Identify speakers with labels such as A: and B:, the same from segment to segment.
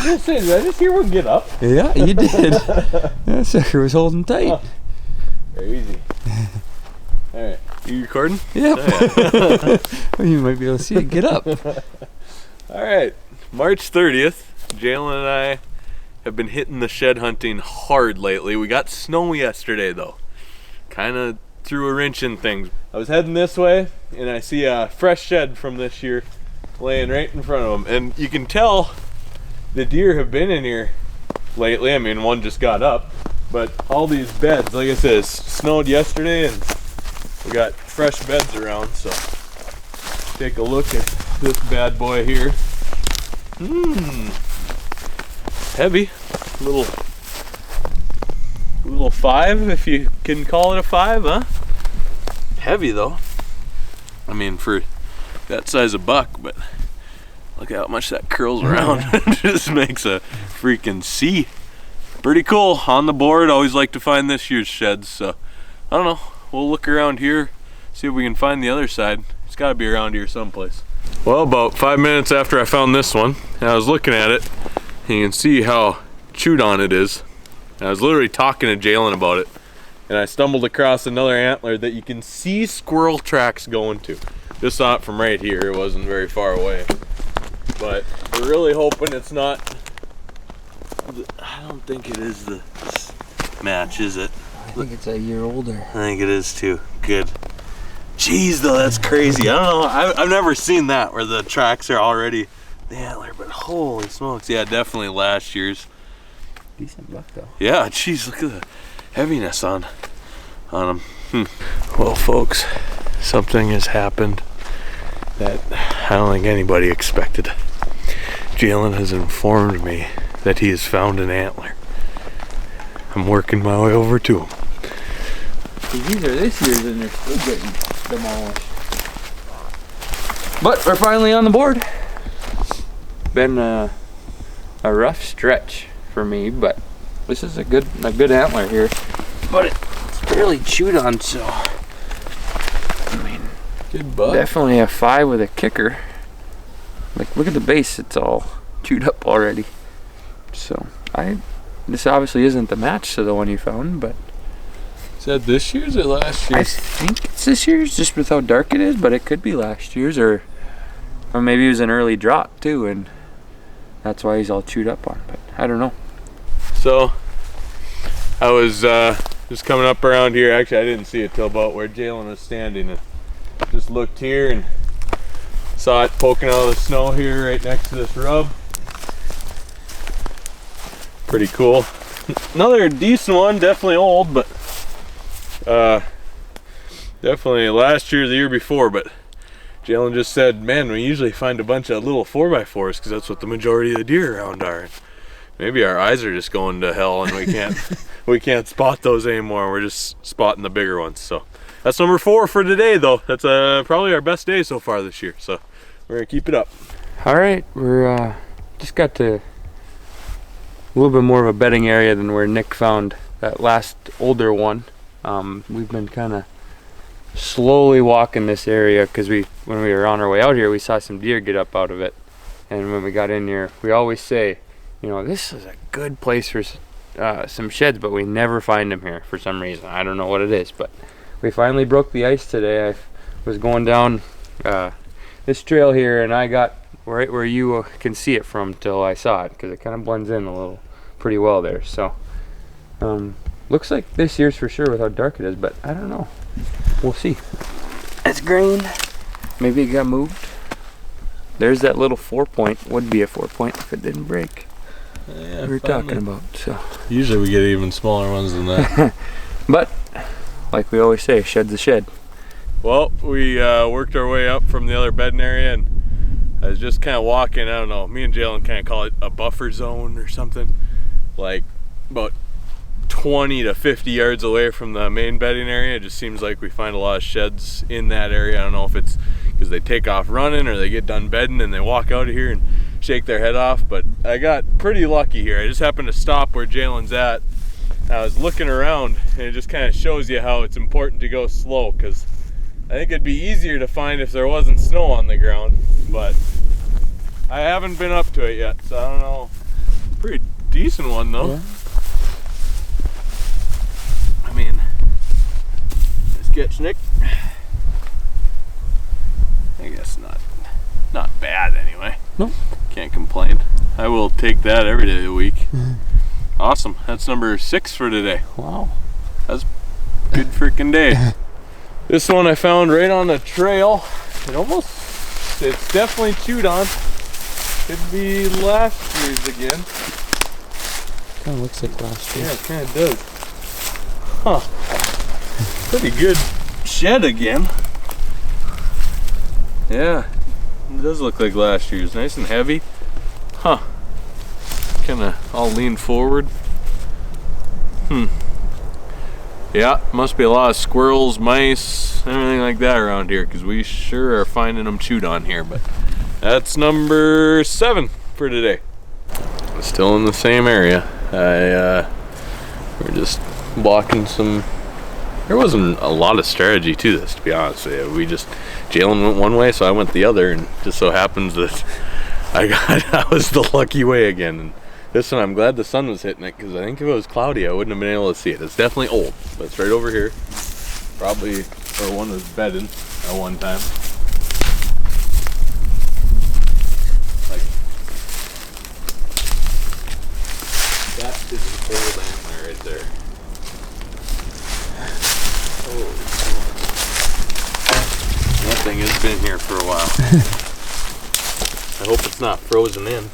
A: gonna say, did I just hear one get up?
B: Yeah, you did. That sucker was holding tight.
A: Oh. Very easy. Alright. You recording?
B: Yep. You might be able to see it get up.
A: Alright. March 30th. Jalen and I have been hitting the shed hunting hard lately. We got snow yesterday though. Kind of threw a wrench in things. I was heading this way and I see a fresh shed from this year laying right in front of them. And you can tell the deer have been in here lately. I mean, one just got up. But all these beds, like I said, it snowed yesterday and we got fresh beds around, so take a look at this bad boy here. Heavy. Little 5, if you can call it a 5, huh? Heavy though. I mean, for that size of buck, but look at how much that curls around. It just makes a freaking C. Pretty cool. On the board, always like to find this year's sheds, so I don't know. We'll look around here, see if we can find the other side. It's got to be around here someplace. Well, about 5 minutes after I found this one, and I was looking at it, and you can see how chewed on it is. And I was literally talking to Jalen about it, and I stumbled across another antler that you can see squirrel tracks going to. Just saw it from right here. It wasn't very far away. But we're really hoping it's not... I don't think it is the match, is it?
B: I think it's a year older.
A: I think it is too. Good. Jeez, though, that's crazy. I don't know. I've never seen that where the tracks are already the antler, but holy smokes. Yeah, definitely last year's.
B: Decent buck, though.
A: Yeah, jeez, look at the heaviness on them. Well, folks, something has happened that I don't think anybody expected. Jalen has informed me that he has found an antler. I'm working my way over to him.
B: These are this year's and they're still getting demolished. But we're finally on the board. Been a rough stretch for me, but this is a good antler here. But it's barely chewed on, so I mean,
A: Good buck.
B: definitely a 5 with a kicker. Like, look at the base; it's all chewed up already. So this obviously isn't the match to the one you found, but
A: Is that this year's or last
B: I
A: year's?
B: think it's this year's, just with how dark it is. But it could be last year's, or maybe it was an early drop too, and that's why he's all chewed up on. But I don't know.
A: So I was just coming up around here. Actually, I didn't see it till about where Jalen was standing, and just looked here and saw it poking out of the snow here right next to this rub. Pretty cool. Another decent one, definitely old, but definitely last year, the year before. But Jalen just said, man, we usually find a bunch of little 4x4s because that's what the majority of the deer around are. Maybe our eyes are just going to hell and we can't spot those anymore. We're just spotting the bigger ones. So that's number 4 for today, though. That's probably our best day so far this year. So we're gonna keep it up.
B: All right, we're just got to a little bit more of a bedding area than where Nick found that last older one. We've been kind of slowly walking this area because when we were on our way out here, we saw some deer get up out of it. And when we got in here, we always say, you know, this is a good place for some sheds, but we never find them here for some reason. I don't know what it is, but we finally broke the ice today. I was going down this trail here, and I got right where you can see it from till I saw it, because it kind of blends in a little pretty well there. So looks like this year's for sure with how dark it is, but I don't know. We'll see. It's green. Maybe it got moved. There's that little 4-point. Would be a 4-point if it didn't break.
A: Yeah,
B: we were talking about. So
A: usually we get even smaller ones than that.
B: But like we always say, shed's a shed.
A: Well, we worked our way up from the other bedding area, and I was just kind of walking. I don't know, me and Jalen kind of call it a buffer zone or something, like about 20 to 50 yards away from the main bedding area. It just seems like we find a lot of sheds in that area. I don't know if it's because they take off running or they get done bedding and they walk out of here and shake their head off, but I got pretty lucky here. I just happened to stop where Jalen's at. I was looking around, and it just kind of shows you how it's important to go slow, because I think it'd be easier to find if there wasn't snow on the ground, but I haven't been up to it yet, so I don't know Pretty decent one though.
B: Yeah.
A: I mean, sketch Nick. I guess not bad anyway.
B: Nope.
A: Can't complain. I will take that every day of the week. Awesome. That's number 6 for today.
B: Wow.
A: That's a good freaking day. This one I found right on the trail. It's definitely chewed on. Could be last year's again.
B: Kind of looks like last year.
A: Yeah, it kind of does. Huh. Pretty good shed again. Yeah, it does look like last year's. Nice and heavy. Huh. Kind of all leaned forward. Yeah, must be a lot of squirrels, mice, everything like that around here, because we sure are finding them chewed on here. But that's number 7 for today. Still in the same area. We're just walking some. There wasn't a lot of strategy to this, to be honest with you. Jalen went one way, so I went the other, and just so happens that I was the lucky way again. And this one, I'm glad the sun was hitting it, because I think if it was cloudy, I wouldn't have been able to see it. It's definitely old, but it's right over here. Probably where one was bedded at one time. Like, that is an old antler right there. Oh, that thing has been here for a while. I hope it's not frozen in.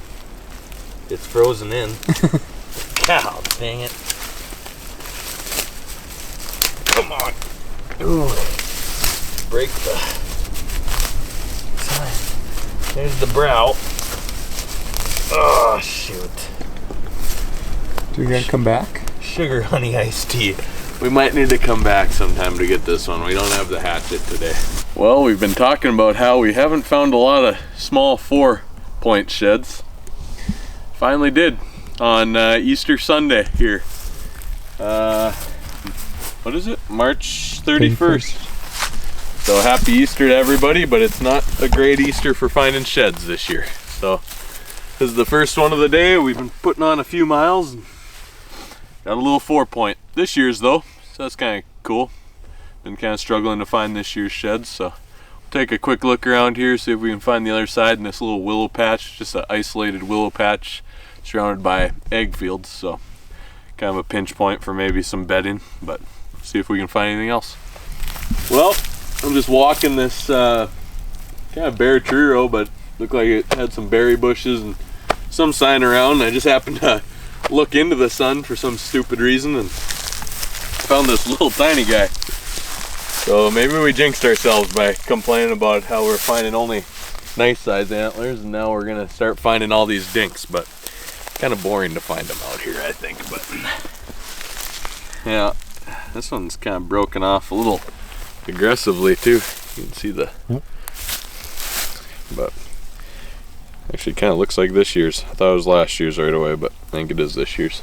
A: It's frozen in. Cow, dang it. Come on. Ooh. Break the sign. There's the brow. Oh, shoot.
B: Do we gotta come back?
A: Sugar honey iced tea. We might need to come back sometime to get this one. We don't have the hatchet today. Well, we've been talking about how we haven't found a lot of small 4-point sheds. Finally did on Easter Sunday here. What is it? March 31st. So happy Easter to everybody, but it's not a great Easter for finding sheds this year. So this is the first one of the day. We've been putting on a few miles and got a little 4-point. This year's though, so that's kind of cool. Been kind of struggling to find this year's sheds, so we'll take a quick look around here, see if we can find the other side in this little willow patch, just an isolated willow patch surrounded by egg fields, so kind of a pinch point for maybe some bedding, but see if we can find anything else. Well, I'm just walking this kind of bare tree row, but looked like it had some berry bushes and some sign around. I just happened to look into the sun for some stupid reason and found this little tiny guy. So maybe we jinxed ourselves by complaining about how we're finding only nice size antlers, and now we're gonna start finding all these dinks, but kind of boring to find them out here, I think. But yeah, this one's kind of broken off a little aggressively too. You can see the but actually kind of looks like this year's. I thought it was last year's right away, but I think it is this year's.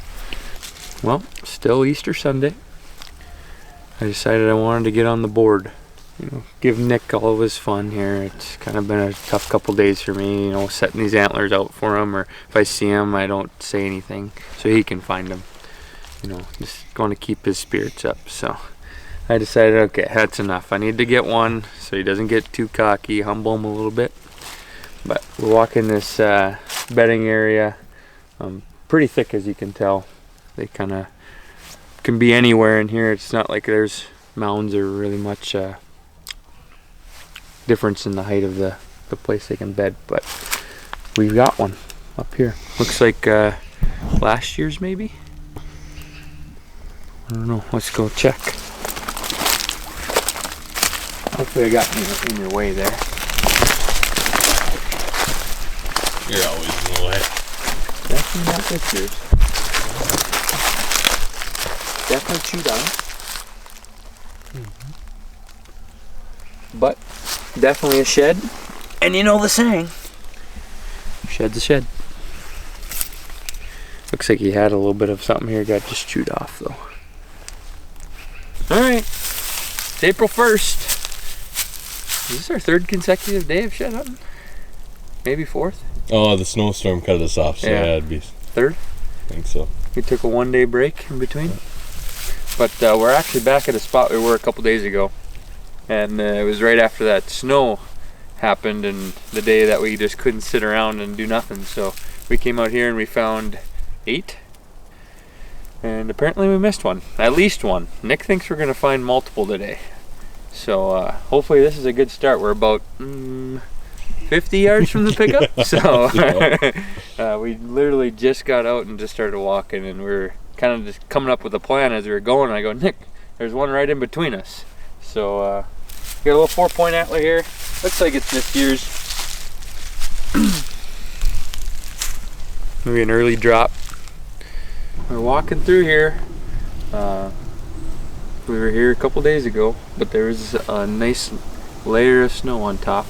B: Well, still Easter Sunday. I decided I wanted to get on the board. Give Nick all of his fun here. It's kind of been a tough couple days for me, setting these antlers out for him, or if I see him, I don't say anything so he can find them. Just going to keep his spirits up. So I decided, okay, that's enough. I need to get one so he doesn't get too cocky, humble him a little bit. But we're walking this bedding area, pretty thick as you can tell. They kind of can be anywhere in here. It's not like there's mounds or really much difference in the height of the place they can bed, but we've got one up here. Looks like last year's maybe. I don't know. Let's go check. Hopefully I got you in your way there.
A: You're always in the way.
B: Definitely not this year's. Definitely chewed on. But definitely a shed. And you know the saying. Shed's a shed. Looks like he had a little bit of something here, got just chewed off though. Alright. It's April 1st. Is this our 3rd consecutive day of shed hunting? Maybe 4th?
A: Oh, the snowstorm cut us off, so yeah, it'd be
B: 3rd?
A: think so.
B: We took a 1-day break in between. But we're actually back at a spot we were a couple days ago. And it was right after that snow happened and the day that we just couldn't sit around and do nothing. So we came out here and we found 8. And apparently we missed one, at least one. Nick thinks we're gonna find multiple today. So hopefully this is a good start. We're about 50 yards from the pickup. So we literally just got out and just started walking, and we're kind of just coming up with a plan as we were going. I go, Nick, there's one right in between us. So got a little 4-point antler here. Looks like it's this year's. Maybe an early drop. We're walking through here. We were here a couple days ago, but there was a nice layer of snow on top.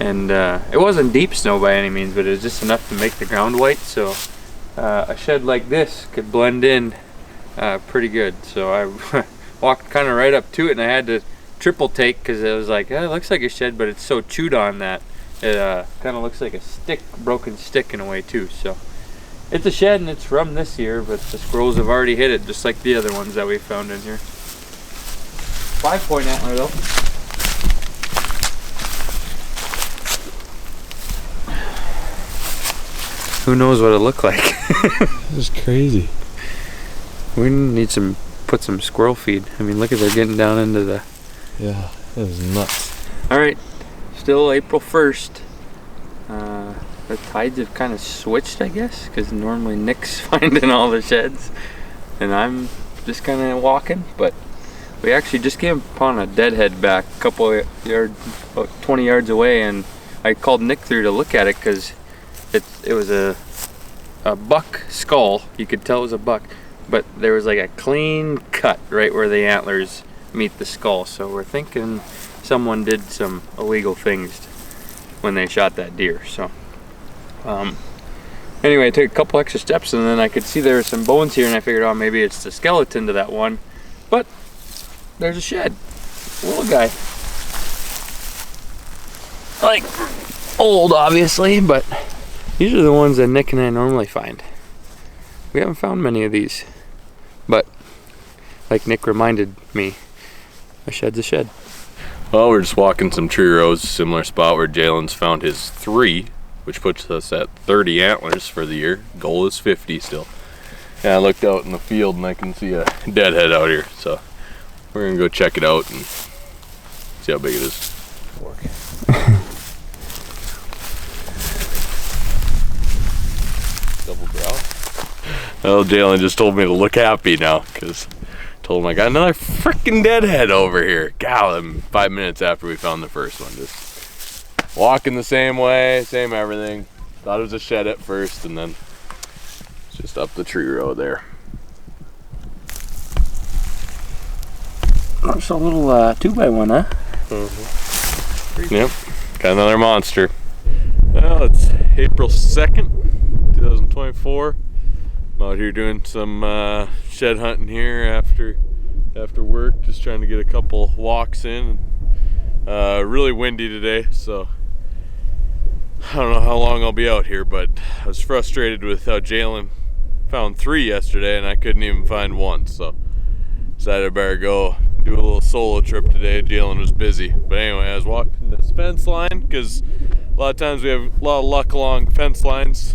B: And it wasn't deep snow by any means, but it was just enough to make the ground white. So a shed like this could blend in pretty good. So I walked kind of right up to it, and I had to triple take because it was like, it looks like a shed, but it's so chewed on that it kind of looks like a broken stick in a way too. So it's a shed and it's from this year, but the squirrels have already hit it just like the other ones that we found in here. 5-point antler though. Who knows what it looked like?
A: It was crazy.
B: We need put some squirrel feed. I mean, look at they're getting down into the.
A: Yeah, it was nuts.
B: All right, still April 1st. The tides have kind of switched, I guess, because normally Nick's finding all the sheds, and I'm just kind of walking. But we actually just came upon a deadhead back a couple of yards, about 20 yards away, and I called Nick through to look at it because it was a buck skull. You could tell it was a buck, but there was like a clean cut right where the antlers meet the skull. So we're thinking someone did some illegal things when they shot that deer. So anyway, I took a couple extra steps and then I could see there were some bones here, and I figured, oh, maybe it's the skeleton to that one. But there's a shed, a little guy, like old obviously, but these are the ones that Nick and I normally find. We haven't found many of these, but like Nick reminded me, a shed's a shed.
A: Well, we're just walking some tree rows, similar spot where Jalen's found his 3, which puts us at 30 antlers for the year. Goal is 50 still. And I looked out in the field and I can see a deadhead out here, so we're gonna go check it out and see how big it is. Double brow. Oh, Jalen just told me to look happy now, because told him I got another freaking deadhead over here. God, 5 minutes after we found the first one, just walking the same way, same everything. Thought it was a shed at first, and then just up the tree row there.
B: That's a little 2x1, huh?
A: Mm-hmm. Yep, got another monster. Well, it's April 2nd, 2024. I'm out here doing some shed hunting here after work, just trying to get a couple walks in. Really windy today, so I don't know how long I'll be out here, but I was frustrated with how Jalen found 3 yesterday and I couldn't even find 1, so decided I better go do a little solo trip today. Jalen was busy, but anyway, I was walking this fence line because a lot of times we have a lot of luck along fence lines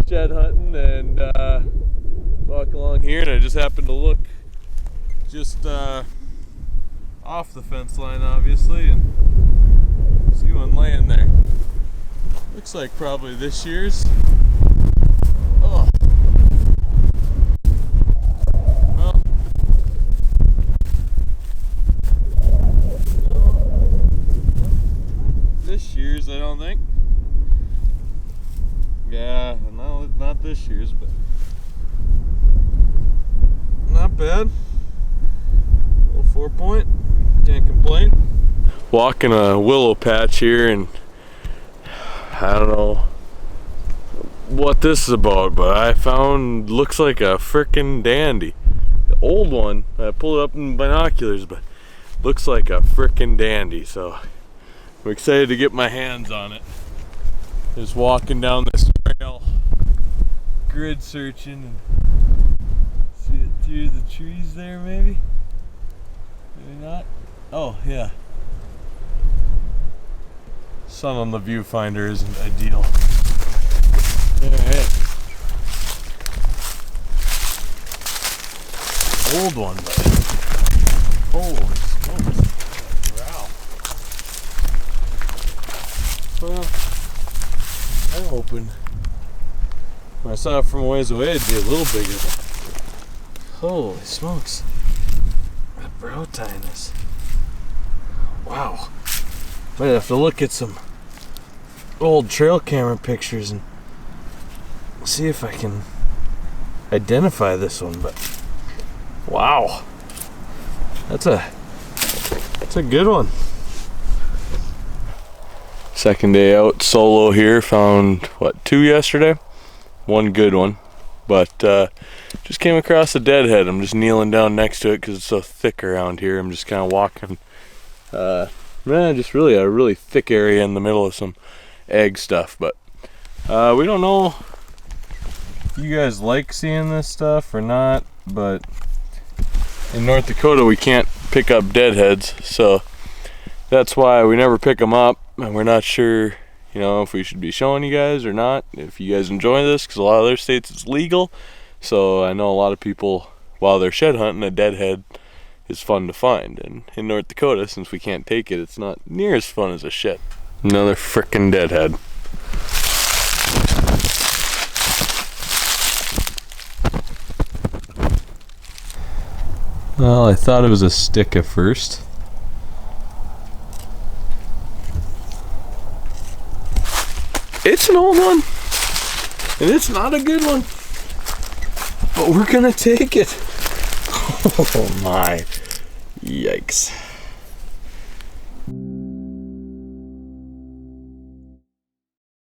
A: shed hunting, and walk along here, and I just happened to look just off the fence line, obviously, and see one laying there. Looks like probably this year's. Oh. Well, no. This year's, I don't think. Yeah, no, not this year's, but not bad. Little 4-point, can't complain. Walking a willow patch here, and I don't know what this is about, but I found, looks like a frickin' dandy. The old one, I pulled it up in binoculars, but looks like a frickin' dandy, so I'm excited to get my hands on it. Just walking down this trail grid searching and see it through the trees there, maybe? Maybe not? Oh, yeah. Sun on the viewfinder isn't ideal. Alright. Old one, but holy smokes. Wow. Well, I'm hoping when I saw it from a ways away it'd be a little bigger, but holy smokes. That brow tiness. Wow. Might have to look at some old trail camera pictures and see if I can identify this one, but wow. That's a good one. Second day out solo here, found what, 2 yesterday? 1 good one, but just came across a deadhead. I'm just kneeling down next to it because it's so thick around here. I'm just kind of walking just really a really thick area in the middle of some egg stuff, but we don't know if you guys like seeing this stuff or not, but in North Dakota we can't pick up deadheads, so that's why we never pick them up, and we're not sure, you know, if we should be showing you guys or not, if you guys enjoy this, because a lot of other states it's legal. So I know a lot of people, while they're shed hunting, a deadhead is fun to find, and in North Dakota, since we can't take it, it's not near as fun as a shed. Another frickin' deadhead. Well, I thought it was a stick at first. It's an old one, and it's not a good one, but we're gonna take it. Oh my, yikes.